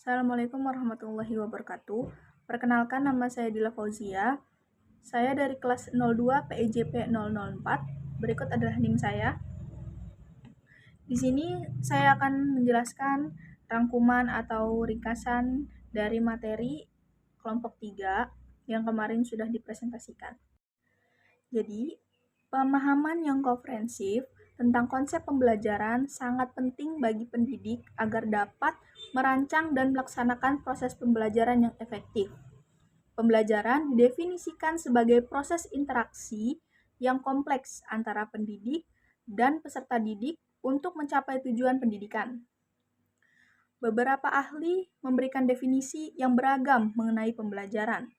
Assalamualaikum warahmatullahi wabarakatuh. Perkenalkan, nama saya Dila Fauzia. Saya dari kelas 02 PEJP 004. Berikut adalah NIM saya. Di sini saya akan menjelaskan rangkuman atau ringkasan dari materi kelompok 3 yang kemarin sudah dipresentasikan. Jadi, pemahaman yang komprehensif tentang konsep pembelajaran sangat penting bagi pendidik agar dapat merancang dan melaksanakan proses pembelajaran yang efektif. Pembelajaran didefinisikan sebagai proses interaksi yang kompleks antara pendidik dan peserta didik untuk mencapai tujuan pendidikan. Beberapa ahli memberikan definisi yang beragam mengenai pembelajaran,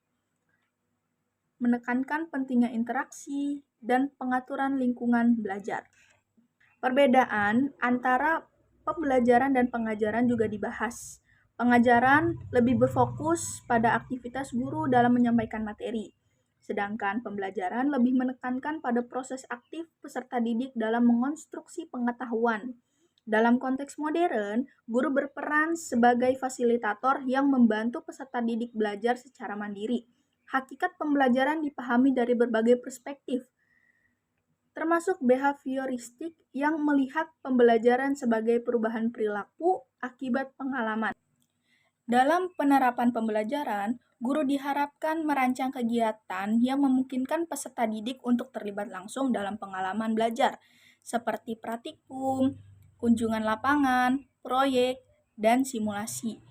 menekankan pentingnya interaksi dan pengaturan lingkungan belajar. Perbedaan antara pembelajaran dan pengajaran juga dibahas. Pengajaran lebih berfokus pada aktivitas guru dalam menyampaikan materi, sedangkan pembelajaran lebih menekankan pada proses aktif peserta didik dalam mengonstruksi pengetahuan. Dalam konteks modern, guru berperan sebagai fasilitator yang membantu peserta didik belajar secara mandiri. Hakikat pembelajaran dipahami dari berbagai perspektif, termasuk behavioristik yang melihat pembelajaran sebagai perubahan perilaku akibat pengalaman. Dalam penerapan pembelajaran, guru diharapkan merancang kegiatan yang memungkinkan peserta didik untuk terlibat langsung dalam pengalaman belajar, seperti praktikum, kunjungan lapangan, proyek, dan simulasi.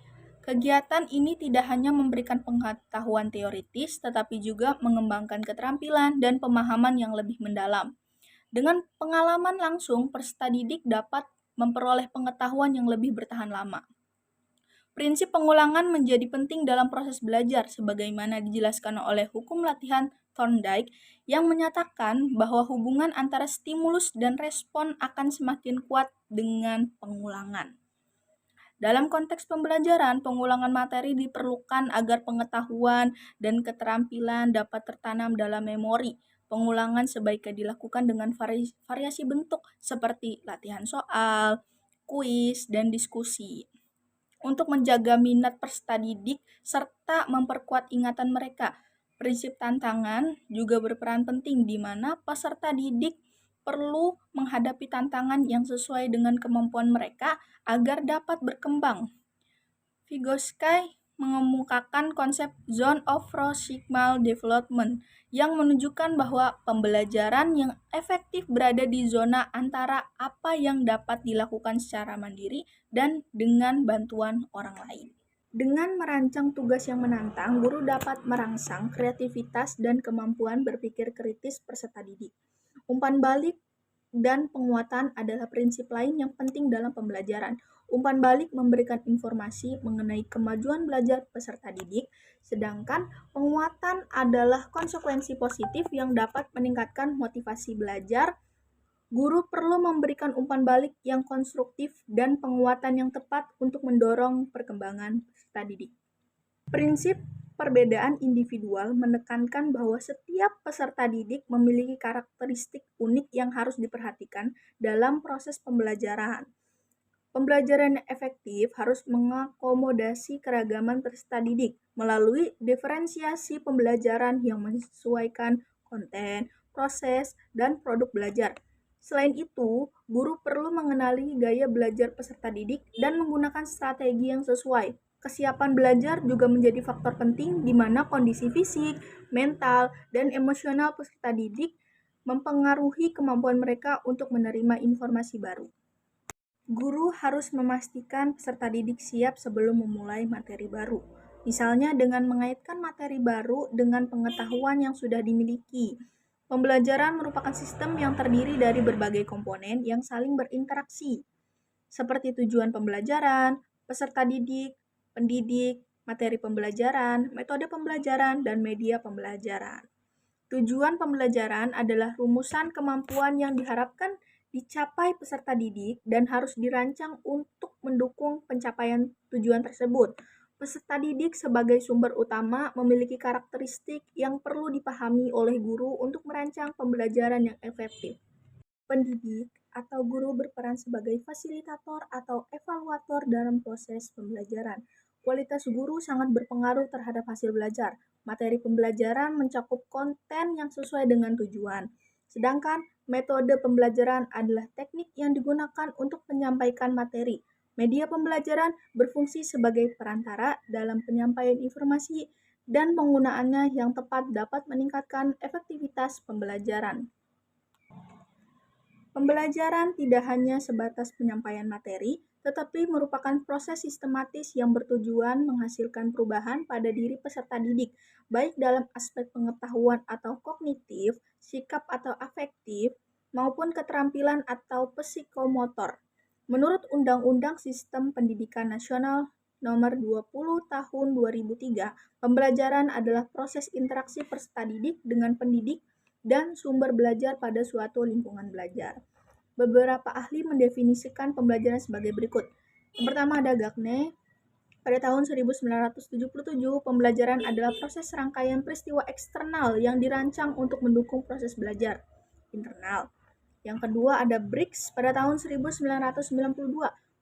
Kegiatan ini tidak hanya memberikan pengetahuan teoritis, tetapi juga mengembangkan keterampilan dan pemahaman yang lebih mendalam. Dengan pengalaman langsung, peserta didik dapat memperoleh pengetahuan yang lebih bertahan lama. Prinsip pengulangan menjadi penting dalam proses belajar, sebagaimana dijelaskan oleh hukum latihan Thorndike yang menyatakan bahwa hubungan antara stimulus dan respon akan semakin kuat dengan pengulangan. Dalam konteks pembelajaran, pengulangan materi diperlukan agar pengetahuan dan keterampilan dapat tertanam dalam memori. Pengulangan sebaiknya dilakukan dengan variasi bentuk seperti latihan soal, kuis, dan diskusi untuk menjaga minat peserta didik serta memperkuat ingatan mereka. Prinsip tantangan juga berperan penting di mana peserta didik perlu menghadapi tantangan yang sesuai dengan kemampuan mereka agar dapat berkembang. Vygotsky mengemukakan konsep zone of proximal development yang menunjukkan bahwa pembelajaran yang efektif berada di zona antara apa yang dapat dilakukan secara mandiri dan dengan bantuan orang lain. Dengan merancang tugas yang menantang, guru dapat merangsang kreativitas dan kemampuan berpikir kritis peserta didik. Umpan balik dan penguatan adalah prinsip lain yang penting dalam pembelajaran. Umpan balik memberikan informasi mengenai kemajuan belajar peserta didik, sedangkan penguatan adalah konsekuensi positif yang dapat meningkatkan motivasi belajar. Guru perlu memberikan umpan balik yang konstruktif dan penguatan yang tepat untuk mendorong perkembangan peserta didik. Prinsip perbedaan individual menekankan bahwa setiap peserta didik memiliki karakteristik unik yang harus diperhatikan dalam proses pembelajaran. Pembelajaran yang efektif harus mengakomodasi keragaman peserta didik melalui diferensiasi pembelajaran yang menyesuaikan konten, proses, dan produk belajar. Selain itu, guru perlu mengenali gaya belajar peserta didik dan menggunakan strategi yang sesuai. Kesiapan belajar juga menjadi faktor penting di mana kondisi fisik, mental, dan emosional peserta didik mempengaruhi kemampuan mereka untuk menerima informasi baru. Guru harus memastikan peserta didik siap sebelum memulai materi baru, misalnya dengan mengaitkan materi baru dengan pengetahuan yang sudah dimiliki. Pembelajaran merupakan sistem yang terdiri dari berbagai komponen yang saling berinteraksi, seperti tujuan pembelajaran, peserta didik, pendidik, materi pembelajaran, metode pembelajaran, dan media pembelajaran. Tujuan pembelajaran adalah rumusan kemampuan yang diharapkan dicapai peserta didik dan harus dirancang untuk mendukung pencapaian tujuan tersebut. Peserta didik sebagai sumber utama memiliki karakteristik yang perlu dipahami oleh guru untuk merancang pembelajaran yang efektif. Pendidik atau guru berperan sebagai fasilitator atau evaluator dalam proses pembelajaran. Kualitas guru sangat berpengaruh terhadap hasil belajar. Materi pembelajaran mencakup konten yang sesuai dengan tujuan. Sedangkan metode pembelajaran adalah teknik yang digunakan untuk menyampaikan materi. Media pembelajaran berfungsi sebagai perantara dalam penyampaian informasi dan penggunaannya yang tepat dapat meningkatkan efektivitas pembelajaran. Pembelajaran tidak hanya sebatas penyampaian materi, tetapi merupakan proses sistematis yang bertujuan menghasilkan perubahan pada diri peserta didik, baik dalam aspek pengetahuan atau kognitif, sikap atau afektif, maupun keterampilan atau psikomotor. Menurut Undang-Undang Sistem Pendidikan Nasional Nomor 20 Tahun 2003, pembelajaran adalah proses interaksi peserta didik dengan pendidik dan sumber belajar pada suatu lingkungan belajar. Beberapa ahli mendefinisikan pembelajaran sebagai berikut. Yang pertama ada Gagne. Pada tahun 1977, pembelajaran adalah proses rangkaian peristiwa eksternal yang dirancang untuk mendukung proses belajar internal. Yang kedua ada Briggs. Pada tahun 1992,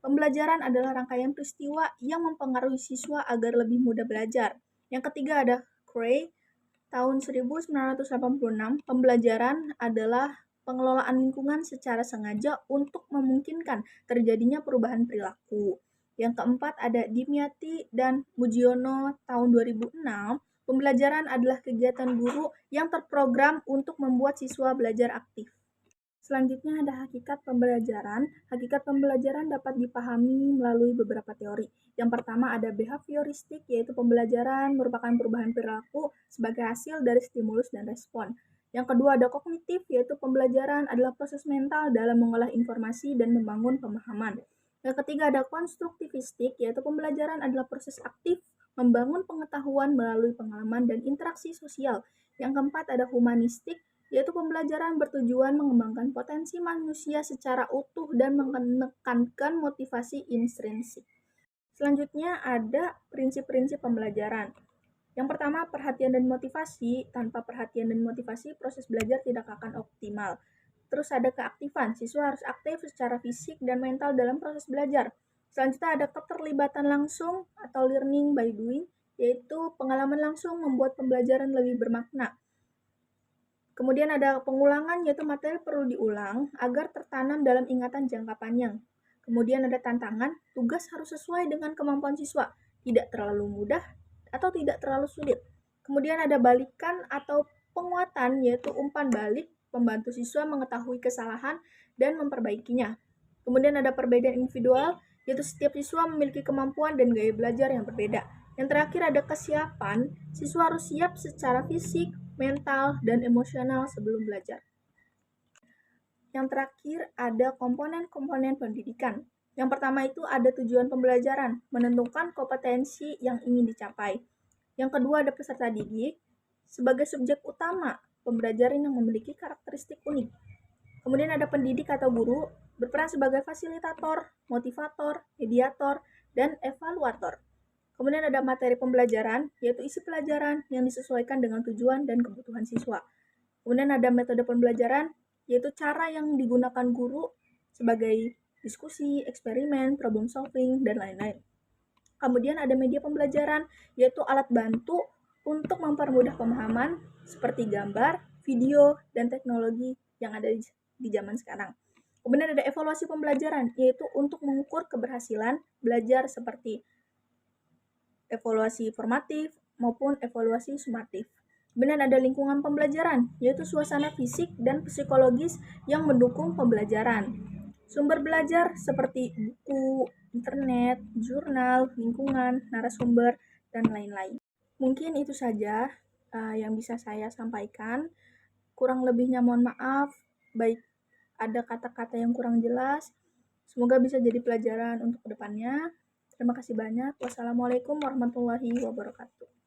pembelajaran adalah rangkaian peristiwa yang mempengaruhi siswa agar lebih mudah belajar. Yang ketiga ada Cray. Tahun 1986, pembelajaran adalah pengelolaan lingkungan secara sengaja untuk memungkinkan terjadinya perubahan perilaku. Yang keempat ada Dimyati dan Mujiono tahun 2006, pembelajaran adalah kegiatan guru yang terprogram untuk membuat siswa belajar aktif. Selanjutnya ada hakikat pembelajaran. Hakikat pembelajaran dapat dipahami melalui beberapa teori. Yang pertama ada behavioristik, yaitu pembelajaran merupakan perubahan perilaku sebagai hasil dari stimulus dan respon. Yang kedua ada kognitif, yaitu pembelajaran adalah proses mental dalam mengolah informasi dan membangun pemahaman. Yang ketiga ada konstruktivistik, yaitu pembelajaran adalah proses aktif membangun pengetahuan melalui pengalaman dan interaksi sosial. Yang keempat ada humanistik, yaitu pembelajaran bertujuan mengembangkan potensi manusia secara utuh dan menekankan motivasi intrinsik. Selanjutnya ada prinsip-prinsip pembelajaran. Yang pertama, perhatian dan motivasi. Tanpa perhatian dan motivasi, proses belajar tidak akan optimal. Terus ada keaktifan. Siswa harus aktif secara fisik dan mental dalam proses belajar. Selanjutnya ada keterlibatan langsung atau learning by doing, yaitu pengalaman langsung membuat pembelajaran lebih bermakna. Kemudian ada pengulangan, yaitu materi perlu diulang agar tertanam dalam ingatan jangka panjang. Kemudian ada tantangan, tugas harus sesuai dengan kemampuan siswa, tidak terlalu mudah atau tidak terlalu sulit. Kemudian ada balikan atau penguatan, yaitu umpan balik, membantu siswa mengetahui kesalahan dan memperbaikinya. Kemudian ada perbedaan individual, yaitu setiap siswa memiliki kemampuan dan gaya belajar yang berbeda. Yang terakhir ada kesiapan, siswa harus siap secara fisik, mental, dan emosional sebelum belajar. Yang terakhir ada komponen-komponen pendidikan. Yang pertama itu ada tujuan pembelajaran, menentukan kompetensi yang ingin dicapai. Yang kedua ada peserta didik, sebagai subjek utama pembelajaran yang memiliki karakteristik unik. Kemudian ada pendidik atau guru, berperan sebagai fasilitator, motivator, mediator, dan evaluator. Kemudian ada materi pembelajaran, yaitu isi pelajaran yang disesuaikan dengan tujuan dan kebutuhan siswa. Kemudian ada metode pembelajaran, yaitu cara yang digunakan guru sebagai diskusi, eksperimen, problem solving, dan lain-lain. Kemudian ada media pembelajaran, yaitu alat bantu untuk mempermudah pemahaman seperti gambar, video, dan teknologi yang ada di zaman sekarang. Kemudian ada evaluasi pembelajaran, yaitu untuk mengukur keberhasilan belajar seperti evaluasi formatif maupun evaluasi sumatif. Kemudian ada lingkungan pembelajaran, yaitu suasana fisik dan psikologis yang mendukung pembelajaran. Sumber belajar seperti buku, internet, jurnal, lingkungan, narasumber, dan lain-lain. Mungkin itu saja yang bisa saya sampaikan. Kurang lebihnya mohon maaf, baik ada kata-kata yang kurang jelas. Semoga bisa jadi pelajaran untuk kedepannya. Terima kasih banyak. Wassalamualaikum warahmatullahi wabarakatuh.